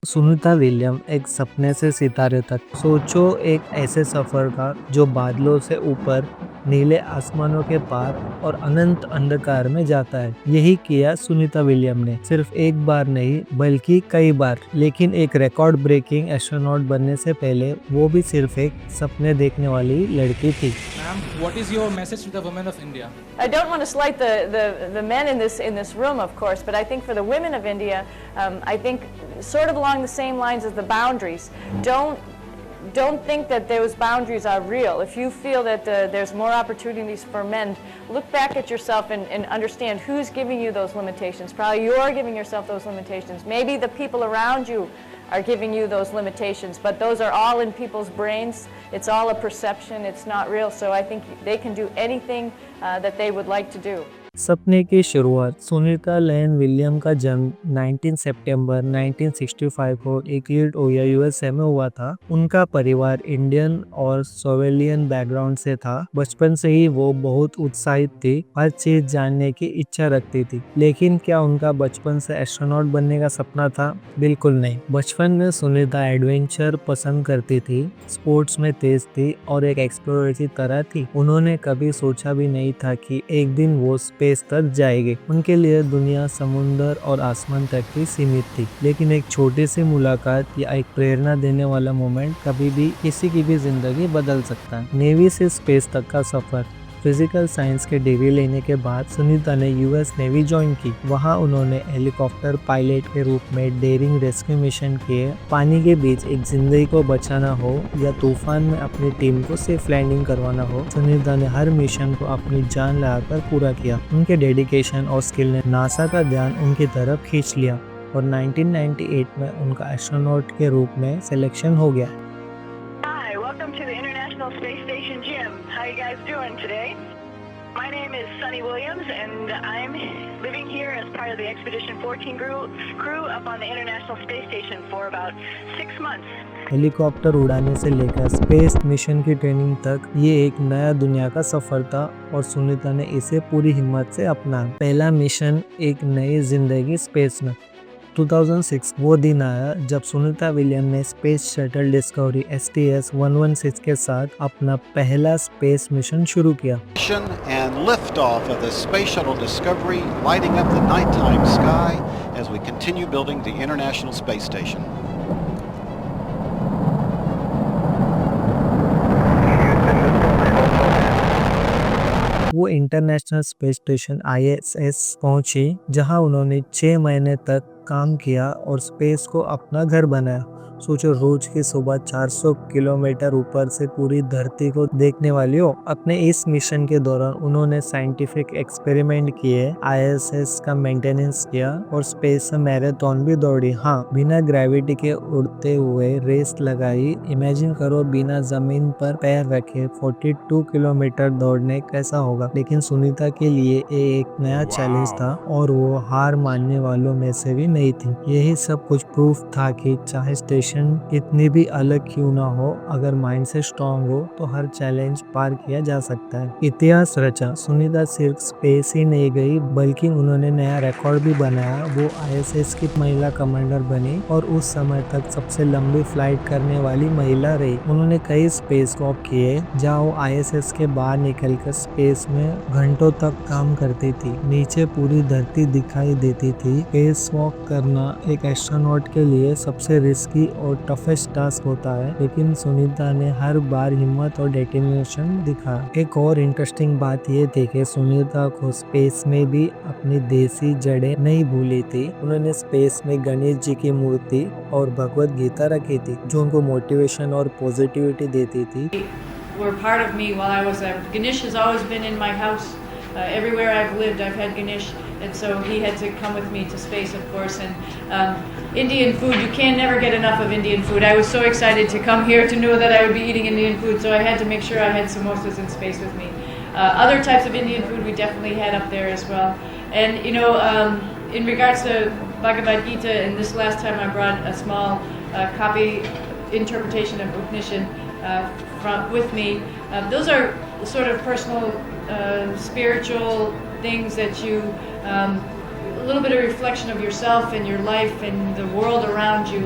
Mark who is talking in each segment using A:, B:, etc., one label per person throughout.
A: Sunita William एक सपने से सितारे तक। सोचो एक ऐसे सफर का जो बादलों से ऊपर, नीले आसमानों के पार और अनंत अंधकार में जाता है। यही किया सुनीता विलियम ने, सिर्फ एक बार नहीं बल्कि कई बार। लेकिन एक रिकॉर्ड ब्रेकिंग एस्ट्रोनॉट बनने से पहले वो भी सिर्फ एक सपने देखने वाली लड़की थी।
B: Ma'am, what is your message to the women of India?
C: I don't want to slight the men in this room, of course, but I think for the women of India, I think sort of along the same lines as the boundaries. Don't think that those boundaries are real. If you feel that there's more opportunities for men, look back at yourself and understand who's giving you those limitations. Probably you're giving yourself those limitations. Maybe the people around you are giving you those limitations, but those are all in people's brains. It's all a perception. It's not real. So I think they can do anything that they would like to do.
A: सपने की शुरुआत। सुनीता लेन William का जन्म 19 सितंबर 1965 को Euclid Ohio USA में हुआ था। उनका परिवार इंडियन और सोवेलियन बैकग्राउंड से था। बचपन से ही वो बहुत उत्साहित थी, हर चीज जानने की इच्छा रखती थी। लेकिन क्या उनका बचपन से एस्ट्रोनॉट बनने का सपना था? बिल्कुल नहीं। बचपन में सुनीता एडवेंचर पसंद करती थी, स्पोर्ट्स में तेज थी और एक एक्सप्लोरर की तरह थी। उन्होंने कभी सोचा भी नहीं था कि एक दिन वो स्पेस तक जाएंगे। उनके लिए दुनिया समुंदर और आसमान तक ही सीमित थी। लेकिन एक छोटी सी मुलाकात या एक प्रेरणा देने वाला मोमेंट कभी भी किसी की भी जिंदगी बदल सकता है। नेवी से स्पेस तक का सफर। फिजिकल साइंस के डिग्री लेने के बाद सुनीता ने यूएस नेवी ज्वाइन की। वहां उन्होंने हेलीकॉप्टर पायलट के रूप में डेयरिंग रेस्क्यू मिशन किए। पानी के बीच एक जिंदगी को बचाना हो या तूफान में अपनी टीम को सेफ लैंडिंग करवाना हो, सुनीता ने हर मिशन को अपनी जान लगाकर पूरा किया। उनके डेडिकेशन और स्किल ने नासा का ध्यान उनकी तरफ खींच लिया और 1998 में उनका एस्ट्रोनॉट के रूप में सिलेक्शन हो गया।
D: Welcome to the International Space Station Gym. How you guys doing today? My name is Sunny Williams and I'm living here as part of the Expedition 14 crew up on the International Space Station for about 6 months.
A: Helicopter उड़ाने से लेकर space mission की training तक ये एक नया दुनिया का सफर था और सुनीता ने इसे पूरी हिम्मत से अपनाया। पहला मिशन एक नई जिंदगी स्पेस में। 2006 वो दिन आया जब सुनीता विलियम ने स्पेस शटल डिस्कवरी STS-116 के साथ अपना पहला स्पेस मिशन शुरू किया।
E: And liftoff of the Space Shuttle Discovery, lighting up the nighttime sky as we continue building the International Space Station.
A: वो इंटरनेशनल स्पेस स्टेशन ISS पहुंची, जहां उन्होंने 6 महीने तक काम किया और स्पेस को अपना घर बनाया। सोचो रोज की सुबह 400 किलोमीटर ऊपर से पूरी धरती को देखने वाली हो। अपने इस मिशन के दौरान उन्होंने साइंटिफिक एक्सपेरिमेंट किए, ISS का मेंटेनेंस किया और स्पेस में मैराथन भी दौड़ी। हाँ, बिना ग्रेविटी के उड़ते हुए रेस लगाई। इमेजिन करो बिना जमीन पर पैर रखे 42 किलोमीटर दौड़ने कैसा होगा। लेकिन सुनीता के लिए ये एक नया चैलेंज था और वो हार मानने वालों में से भी नहीं थी। यही सब कुछ प्रूफ था कि चाहे स्टेशन कितनी भी अलग क्यों ना हो, अगर माइंड से स्ट्रॉन्ग हो तो हर चैलेंज पार किया जा सकता है। इतिहास रचा। सुनीता सिर्फ स्पेस ही नहीं गई बल्कि उन्होंने नया रिकॉर्ड भी बनाया। वो ISS की महिला कमांडर बनी और उस समय तक सबसे लंबी फ्लाइट करने वाली महिला रही। उन्होंने कई स्पेस वॉक किए जहाँ वो ISS के बाहर निकलकर स्पेस में घंटों तक काम करती थी। नीचे पूरी धरती दिखाई देती थी। स्पेस वॉक करना एक एस्ट्रोनॉट के लिए सबसे रिस्की और टफेस्ट टास्क होता है, लेकिन सुनीता ने हर बार हिम्मत और डिटर्मिनेशन दिखाया। एक और इंटरेस्टिंग बात ये थी कि सुनीता को स्पेस में भी अपनी देसी जड़ें नहीं भूली थी। उन्होंने स्पेस में गणेश जी की मूर्ति और भगवत गीता रखी थी, जो उनको मोटिवेशन और पॉजिटिविटी देती थी।
F: Were part of me while I was there. Ganesh has always been in my house. Everywhere I've lived, I've had Ganesh, and so he had to come with me to space, of course. And Indian food, you can never get enough of Indian food. I was so excited to come here to know that I would be eating Indian food, so I had to make sure I had samosas in space with me. Other types of Indian food we definitely had up there as well. And you know, in regards to Bhagavad Gita, and this last time I brought a small copy interpretation of Upanishad with me. Those are sort of personal, spiritual things that you, a little bit of reflection of yourself and your life and the world around you.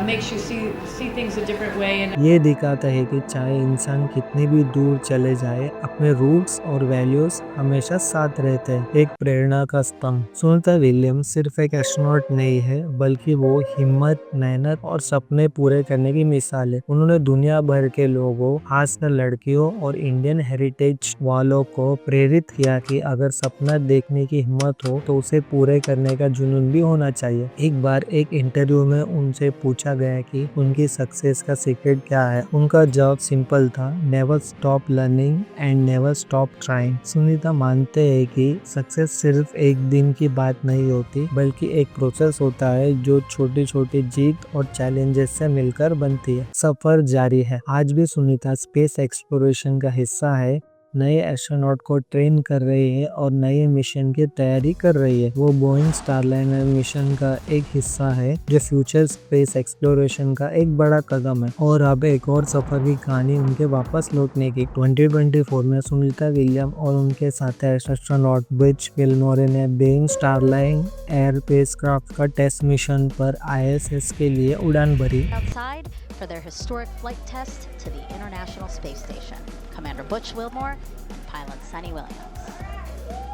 F: makes you see things a different way. And
A: ये दिखाता है कि चाहे इंसान कितनी भी दूर चले जाए, अपने रूट्स और वैल्यूज हमेशा साथ रहते हैं। एक प्रेरणा का स्तंभ। सुनीता विलियम्स सिर्फ एक एस्ट्रोनॉट नहीं है, बल्कि वो हिम्मत, मेहनत और सपने पूरे करने की मिसाल है। उन्होंने दुनिया भर के लोगों, खासकर लड़कियों और इंडियन हेरिटेज वालों को प्रेरित किया कि अगर सपना देखने की हिम्मत हो तो उसे पूरे करने का जुनून भी होना चाहिए। एक बार एक इंटरव्यू में उनसे पूछा गया कि उनकी सक्सेस का सीक्रेट क्या है। उनका जवाब सिंपल था, never stop learning and never stop trying. Sunita मानते हैं कि सक्सेस सिर्फ एक दिन की बात नहीं होती, बल्कि एक प्रोसेस होता है जो छोटी छोटी जीत और चैलेंजेस से मिलकर बनती है। सफर जारी है। आज भी सुनीता स्पेस एक्सप्लोरेशन का हिस्सा है, नए एस्ट्रोनॉट को ट्रेन कर रही है और नए मिशन की तैयारी कर रही है। वो बोइंग स्टारलाइनर मिशन का एक हिस्सा है, जो फ्यूचर स्पेस एक्सप्लोरेशन का एक बड़ा कदम है। और अब एक और सफर की कहानी उनके वापस लौटने की। 2024 में सुनीता विलियम और उनके साथी एस्ट्रोनॉट बुच विल्मोरे ने बोइंग स्टारलाइन एयर स्पेसक्राफ्ट का टेस्ट मिशन पर ISS के लिए उड़ान भरी।
G: Outside for their historic flight test to the International Space Station. Commander Butch Wilmore and pilot Sunny Williams.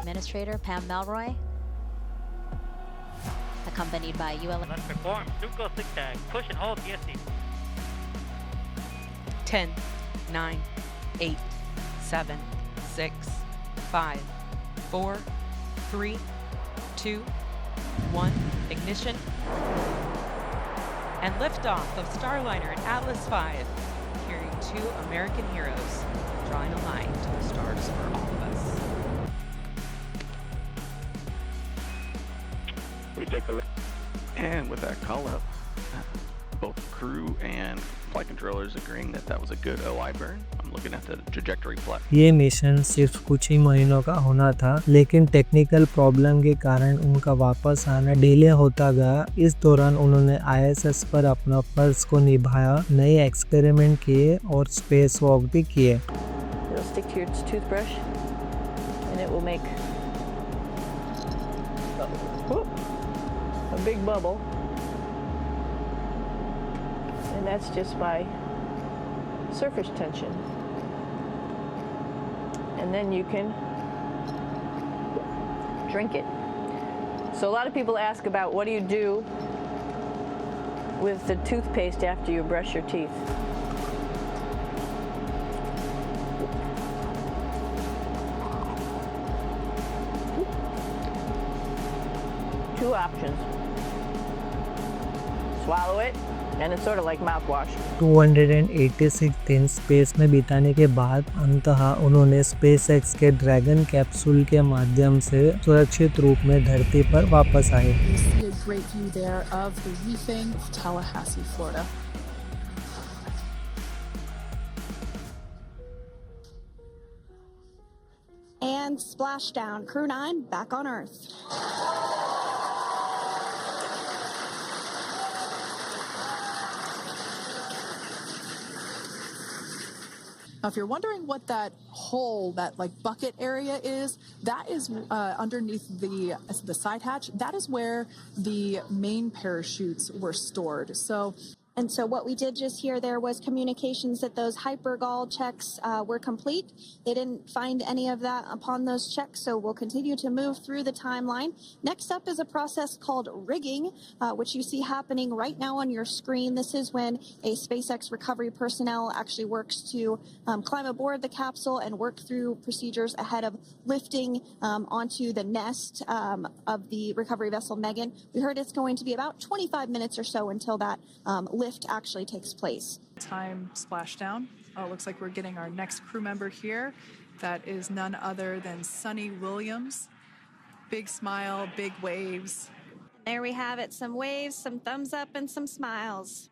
G: Administrator Pam Melroy, accompanied by UL.
H: Let's perform. Suco Slick Tag. Push and hold ESC.
I: 10, 9, 8, 7, 6, 5, 4, 3, 2, 1. Ignition. And liftoff of Starliner and Atlas V, carrying 2 American heroes, drawing a line to the stars for all of us.
J: We take a look. And with that call up, both crew and flight controllers agreeing that that was a good OI burn. I'm looking at the trajectory plot.
A: ये mission सिर्फ कुछ ही महीनों का होना था, लेकिन technical problem के कारण उनका वापस आना डिले होता गया। इस दौरान उन्होंने ISS पर अपना फर्ज को निभाया, नए एक्सपेरिमेंट किए और स्पेस वॉक भी किए।
C: It'll stick to your toothbrush, and it will make a big bubble. And that's just by surface tension. And then you can drink it. So a lot of people ask about what do you do with the toothpaste after you brush your teeth. Two options. Swallow it, and it's sort of like mouthwash.
A: 286 दिन space में बिताने के बाद अंततः उन्होंने SpaceX के dragon capsule के माध्यम से सुरक्षित रूप में धरती पर वापस आए।
K: You see a great view there of the reefing of Tallahassee, Florida.
L: And splashdown, Crew 9 back on Earth.
K: Now, if you're wondering what that hole, that like bucket area is, that is underneath the side hatch. That is where the main parachutes were stored.
L: And so what we did just here there was communications that those hypergol checks were complete. They didn't find any of that upon those checks, so we'll continue to move through the timeline. Next up is a process called rigging, which you see happening right now on your screen. This is when a SpaceX recovery personnel actually works to climb aboard the capsule and work through procedures ahead of lifting onto the nest of the recovery vessel Megan. We heard it's going to be about 25 minutes or so until that lift actually takes place.
K: Time splashdown. Oh, it looks like we're getting our next crew member here. That is none other than Sunny Williams. Big smile, big waves.
L: There we have it, some waves, some thumbs up, and some smiles.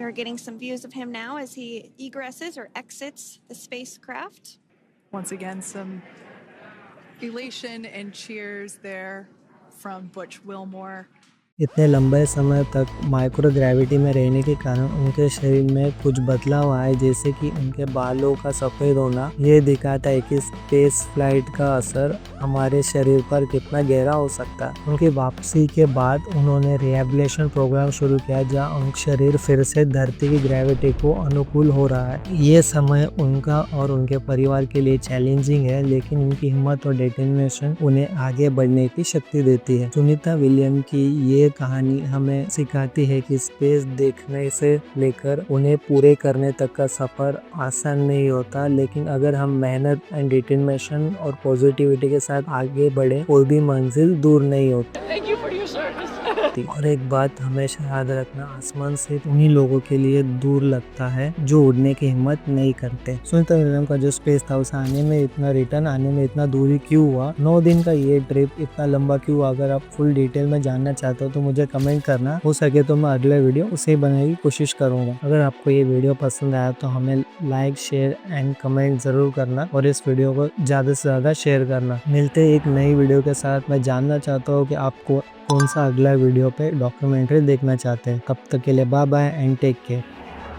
L: We're getting some views of him now as he egresses or exits the spacecraft.
K: Once again, some elation and cheers there from Butch Wilmore.
A: इतने लंबे समय तक microgravity में रहने के कारण उनके शरीर में कुछ बदलाव आए, जैसे कि उनके बालों का सफ़ेद होना। ये दिखाता है कि स्पेस फ्लाइट का असर हमारे शरीर पर कितना गहरा हो सकता है। उनकी वापसी के बाद उन्होंने रिहेबिलिटेशन प्रोग्राम शुरू किया, जहां उनका शरीर फिर से धरती की ग्रेविटी को अनुकूल हो रहा है। ये समय उनका और उनके परिवार के लिए चैलेंजिंग है, लेकिन उनकी हिम्मत और डिटर्मिनेशन उन्हें आगे बढ़ने की शक्ति देती है। सुनीता विलियम की ये कहानी हमें सिखाती है कि स्पेस देखने से लेकर उन्हें पूरे करने तक का सफर आसान नहीं होता, लेकिन अगर हम मेहनत एंड डिटर्मिनेशन और पॉजिटिविटी के साथ आगे बढ़े, कोई भी मंजिल दूर नहीं होती। और एक बात हमेशा याद रखना, आसमान सिर्फ उन्हीं लोगों के लिए दूर लगता है जो उड़ने की हिम्मत नहीं करते। सुनीता विलियम का जो स्पेस था उसे आने में इतना रिटर्न आने में इतना दूरी क्यों हुआ, 9 दिन का ये ट्रिप इतना लंबा क्यों हुआ, अगर आप फुल डिटेल में जानना चाहते हो तो मुझे कमेंट करना। हो सके तो मैं अगले वीडियो उसे बनाने की कोशिश करूंगा। अगर आपको ये वीडियो पसंद आया तो हमें लाइक, शेयर एंड कमेंट जरूर करना और इस वीडियो को ज़्यादा से ज़्यादा शेयर करना। मिलते एक नई वीडियो के साथ। मैं जानना चाहता हूँ कि आपको कौन सा अगला वीडियो पे डॉक्यूमेंट्री देखना चाहते हैं। तब तक के लिए bye bye and take care.